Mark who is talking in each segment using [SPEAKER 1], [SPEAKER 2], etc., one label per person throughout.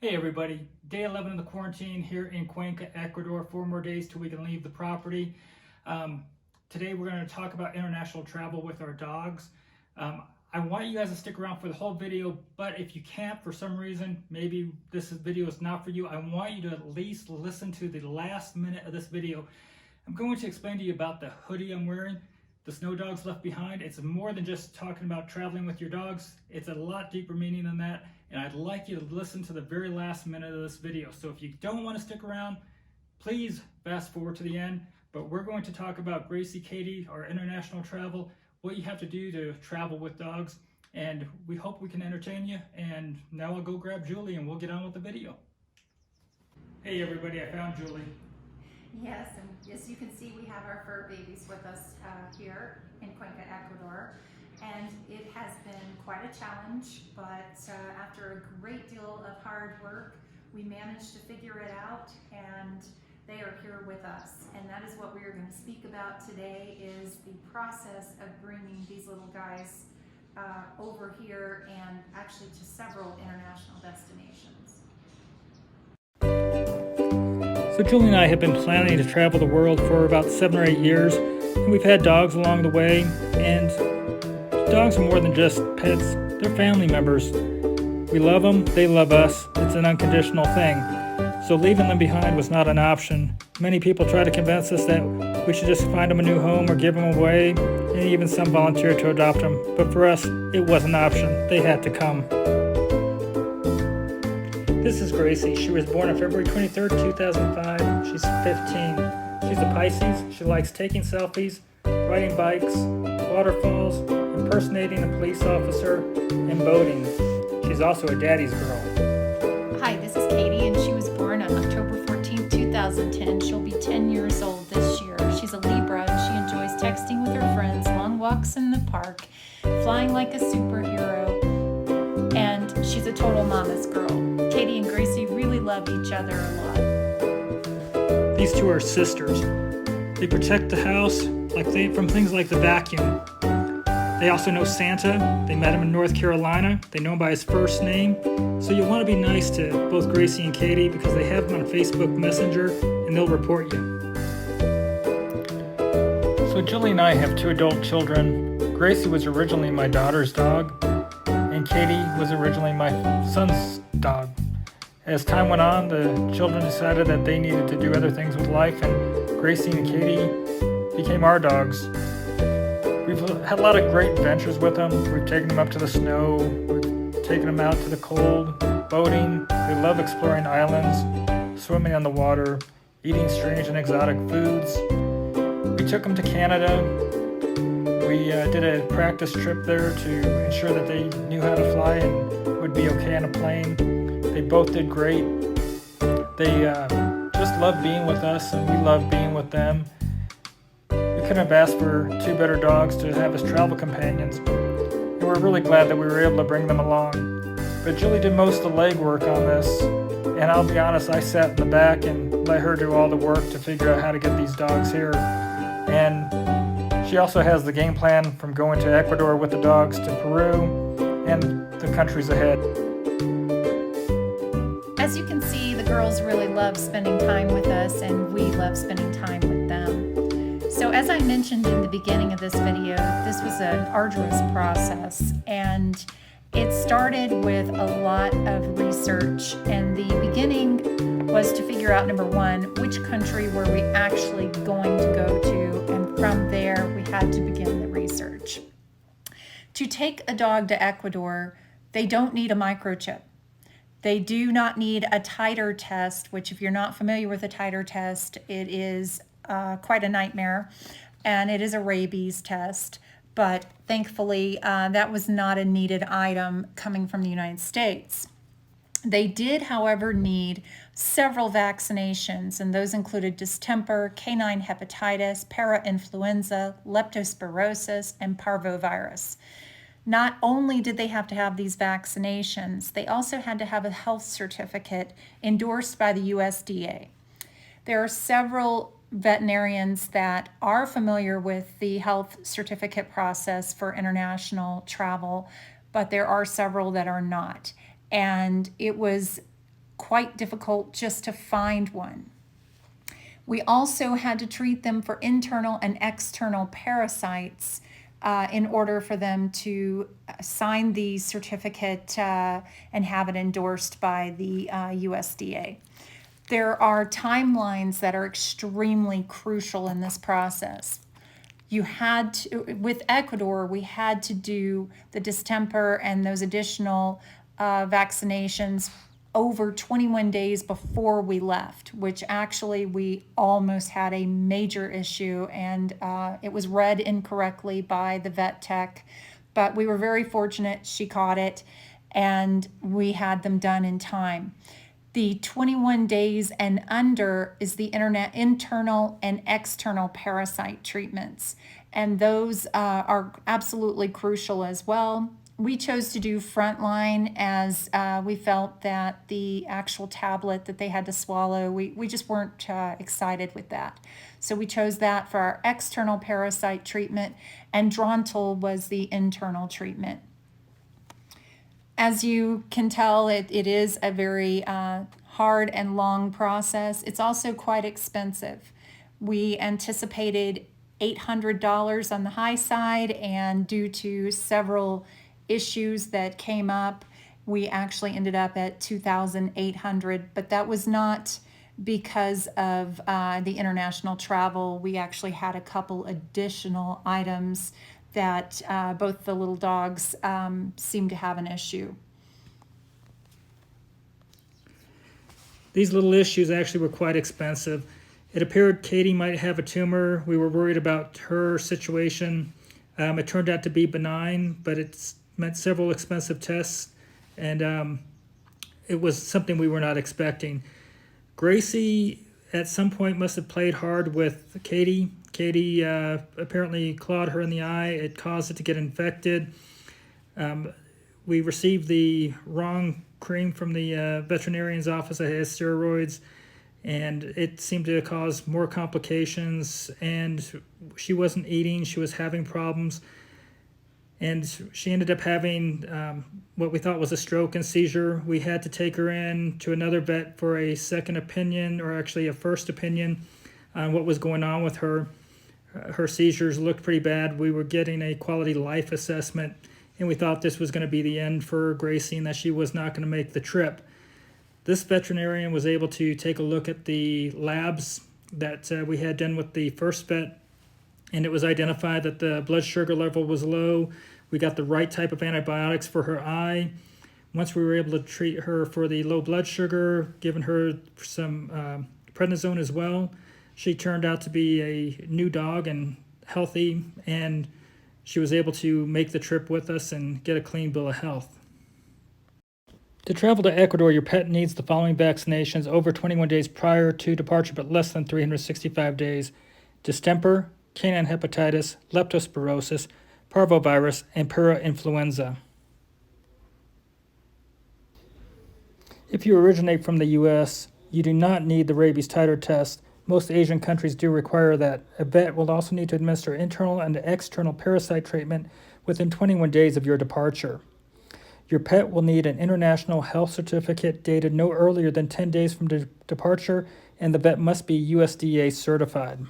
[SPEAKER 1] Hey everybody, day 11 of the quarantine here in Cuenca, Ecuador. 4 more days till we can leave the property. Um, Today we're going to talk about international travel with our dogs. I want you guys to stick around for the whole video, but if you can't for some reason, maybe this video is not for you, I want you to at least listen to the last minute of this video. I'm going to explain to you about the hoodie I'm wearing, the Snow Dogs Left Behind. It's more than just talking about traveling with your dogs. It's a lot deeper meaning than that, and I'd like you to listen to the very last minute of this video. So if you don't want to stick around, please fast forward to the end. But we're going to talk about Gracie, Katie, our international travel, what you have to do to travel with dogs, and we hope we can entertain you. And now I'll go grab Julie and we'll get on with the video. Hey everybody, I found Julie.
[SPEAKER 2] Yes, and as you can see, we have our fur babies with us here in Cuenca, Ecuador. And it has been quite a challenge, but after a great deal of hard work, we managed to figure it out, and they are here with us. And that is what we are going to speak about today, is the process of bringing these little guys over here, and actually to several international destinations.
[SPEAKER 1] So Julie and I have been planning to travel the world for about 7 or 8 years, and we've had dogs along the way, and dogs are more than just pets, they're family members. We love them, they love us, it's an unconditional thing. So leaving them behind was not an option. Many people try to convince us that we should just find them a new home or give them away, and even some volunteer to adopt them. But for us, it was an option, they had to come. This is Gracie. She was born on February 23rd, 2005. She's 15. She's a Pisces. She likes taking selfies, riding bikes, waterfalls, impersonating a police officer, and boating. She's also a daddy's girl.
[SPEAKER 3] Hi, this is Katie, and she was born on October 14th, 2010. She'll be 10 years old this year. She's a Libra, and she enjoys texting with her friends, long walks in the park, flying like a superhero, and she's a total mama's girl. Katie and Gracie really love each other a
[SPEAKER 1] lot. These two are sisters. They protect the house from things like the vacuum. They also know Santa. They met him in North Carolina. They know him by his first name. So you want to be nice to both Gracie and Katie because they have him on Facebook Messenger and they'll report you. So Julie and I have 2 adult children. Gracie was originally my daughter's dog, and Katie was originally my son's dog. As time went on, the children decided that they needed to do other things with life, and Gracie and Katie became our dogs. We've had a lot of great adventures with them. We've taken them up to the snow, we've taken them out to the cold, boating. They love exploring islands, swimming on the water, eating strange and exotic foods. We took them to Canada. We did a practice trip there to ensure that they knew how to fly and would be okay on a plane. They both did great. They just love being with us, and we love being with them. We couldn't have asked for 2 better dogs to have as travel companions, and we're really glad that we were able to bring them along. But Julie did most of the legwork on this, and I'll be honest, I sat in the back and let her do all the work to figure out how to get these dogs here. And she also has the game plan from going to Ecuador with the dogs to Peru and the countries ahead.
[SPEAKER 3] As you can see, the girls really love spending time with us, and we love spending time with them. So as I mentioned in the beginning of this video, this was an arduous process, and it started with a lot of research. And the beginning was to figure out, number one, which country were we actually going to go to, and from there we had to begin the research. To take a dog to Ecuador, they don't need a microchip. They do not need a titer test, which if you're not familiar with a titer test, it is quite a nightmare, and it is a rabies test. But thankfully, that was not a needed item coming from the United States. They did, however, need several vaccinations, and those included distemper, canine hepatitis, parainfluenza, leptospirosis, and parvovirus. Not only did they have to have these vaccinations, they also had to have a health certificate endorsed by the USDA. There are several veterinarians that are familiar with the health certificate process for international travel, but there are several that are not. And it was quite difficult just to find one. We also had to treat them for internal and external parasites in order for them to sign the certificate and have it endorsed by the USDA. There are timelines that are extremely crucial in this process. You had to, with Ecuador, we had to do the distemper and those additional vaccinations over 21 days before we left, which actually we almost had a major issue, and it was read incorrectly by the vet tech, but we were very fortunate she caught it and we had them done in time. The 21 days and under is the internal and external parasite treatments, and those are absolutely crucial as well. We chose to do frontline as we felt that the actual tablet that they had to swallow, we just weren't excited with that. So we chose that for our external parasite treatment, and Drontal was the internal treatment. As you can tell, it is a very hard and long process. It's also quite expensive. We anticipated $800 on the high side, and due to several issues that came up, we actually ended up at $2,800, but that was not because of the international travel. We actually had a couple additional items that both the little dogs seemed to have an issue.
[SPEAKER 1] These little issues actually were quite expensive. It appeared Katie might have a tumor. We were worried about her situation. It turned out to be benign, but it's meant several expensive tests, and it was something we were not expecting. Gracie at some point must have played hard with Katie. Katie apparently clawed her in the eye. It caused it to get infected. We received the wrong cream from the veterinarian's office that has steroids, and it seemed to cause more complications, and she wasn't eating. She was having problems, and she ended up having what we thought was a stroke and seizure. We had to take her in to another vet for a second opinion, or actually a first opinion, on what was going on with her. Her seizures looked pretty bad. We were getting a quality life assessment, and we thought this was going to be the end for Gracie and that she was not going to make the trip. This veterinarian was able to take a look at the labs that we had done with the first vet, and it was identified that the blood sugar level was low. We got the right type of antibiotics for her eye. Once we were able to treat her for the low blood sugar, giving her some prednisone as well, she turned out to be a new dog and healthy, and she was able to make the trip with us and get a clean bill of health. To travel to Ecuador, your pet needs the following vaccinations over 21 days prior to departure, but less than 365 days: distemper, canine hepatitis, leptospirosis, parvovirus, and parainfluenza. If you originate from the U.S., you do not need the rabies titer test. Most Asian countries do require that. A vet will also need to administer internal and external parasite treatment within 21 days of your departure. Your pet will need an international health certificate dated no earlier than 10 days from departure, and the vet must be USDA certified.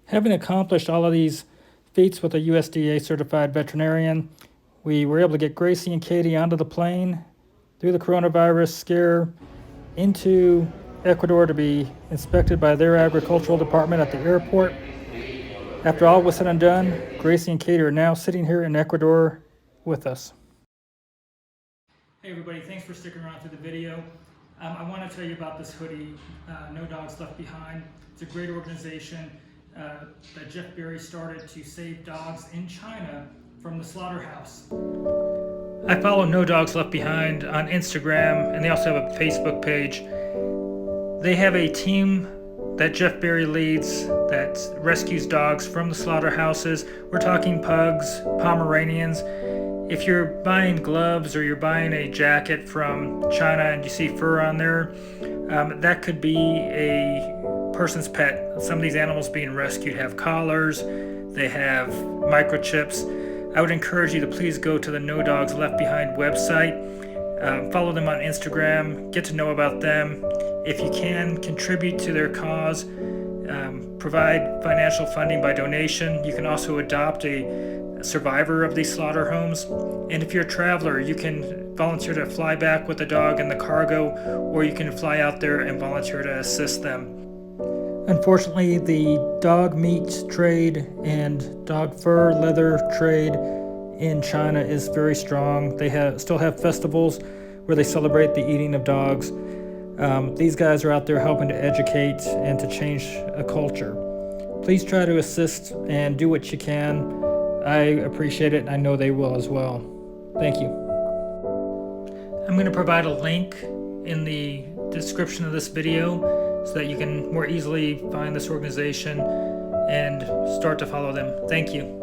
[SPEAKER 1] Having accomplished all of these feats with a USDA certified veterinarian, we were able to get Gracie and Katie onto the plane through the coronavirus scare into Ecuador to be inspected by their agricultural department at the airport. After all was said and done, Gracie and Katie are now sitting here in Ecuador with us. Hey everybody, thanks for sticking around through the video. I want to tell you about this hoodie, No Dogs Left Behind. It's a great organization that Jeff Berry started to save dogs in China from the slaughterhouse. I follow No Dogs Left Behind on Instagram, and they also have a Facebook page. They have a team that Jeff Berry leads that rescues dogs from the slaughterhouses. We're talking pugs, Pomeranians. If you're buying gloves or you're buying a jacket from China and you see fur on there, that could be a person's pet. Some of these animals being rescued have collars, they have microchips. I would encourage you to please go to the No Dogs Left Behind website, follow them on Instagram, get to know about them. If you can, contribute to their cause, provide financial funding by donation. You can also adopt a survivor of these slaughter homes. And if you're a traveler, you can volunteer to fly back with the dog and the cargo, or you can fly out there and volunteer to assist them. Unfortunately, the dog meat trade and dog fur leather trade in China is very strong. They still have festivals where they celebrate the eating of dogs. These guys are out there helping to educate and to change a culture. Please try to assist and do what you can. I appreciate it, and I know they will as well. Thank you. I'm going to provide a link in the description of this video so that you can more easily find this organization and start to follow them. Thank you.